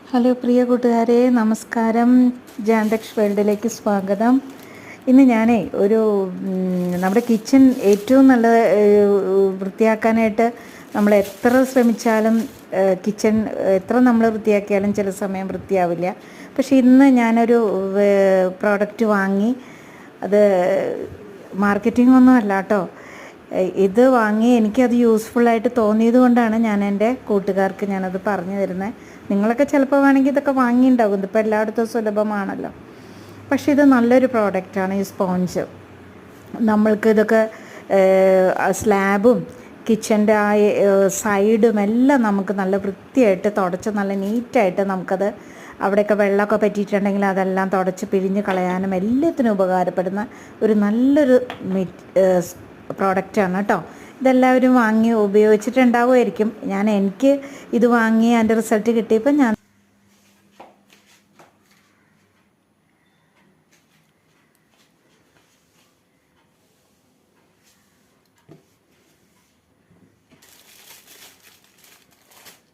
Hello പ്രിയ കൂട്ടുകാരെ, നമസ്കാരം. ജാൻടെക്സ് വേൾഡിലേക്ക് സ്വാഗതം. ഇന്ന് ഞാനേ നമ്മുടെ കിച്ചൺ ഏറ്റവും നല്ല വൃത്തിയാക്കാനായിട്ട് നമ്മൾ എത്ര ശ്രമിച്ചാലും കിച്ചൺ എത്ര നമ്മൾ വൃത്തിയാക്കിയാലും ചില സമയം വൃത്തിയാവില്ല. പക്ഷേ ഇന്ന് ഞാനൊരു പ്രോഡക്റ്റ് വാങ്ങി. അത് മാർക്കറ്റിംഗ് ഒന്നും അല്ല കേട്ടോ. ഇത് വാങ്ങി എനിക്കത് യൂസ്ഫുള്ളായിട്ട് തോന്നിയത് കൊണ്ടാണ് ഞാൻ എൻ്റെ കൂട്ടുകാർക്ക് ഞാനത് പറഞ്ഞു തരുന്നത്. നിങ്ങളൊക്കെ ചിലപ്പോൾ വേണമെങ്കിൽ ഇതൊക്കെ വാങ്ങിയിട്ടുണ്ടാകും. ഇതിപ്പോൾ എല്ലായിടത്തും സുലഭമാണല്ലോ. പക്ഷേ ഇത് നല്ലൊരു പ്രോഡക്റ്റാണ്. ഈ സ്പോഞ്ച് നമ്മൾക്ക് ഇതൊക്കെ സ്ലാബും കിച്ചൻ്റെ ആ സൈഡും എല്ലാം നമുക്ക് നല്ല വൃത്തിയായിട്ട് തുടച്ച് നല്ല നീറ്റായിട്ട് നമുക്കത് അവിടെയൊക്കെ വെള്ളമൊക്കെ പറ്റിയിട്ടുണ്ടെങ്കിൽ അതെല്ലാം തുടച്ച് പിഴിഞ്ഞ് കളയാനും എല്ലാത്തിനും ഉപകാരപ്പെടുന്ന ഒരു നല്ലൊരു പ്രോഡക്റ്റാണ് കേട്ടോ. ഇതെല്ലാവരും വാങ്ങി ഉപയോഗിച്ചിട്ടുണ്ടാവുമായിരിക്കും. എനിക്ക് ഇത് വാങ്ങി അതിൻ്റെ റിസൾട്ട് കിട്ടിയപ്പോൾ ഞാൻ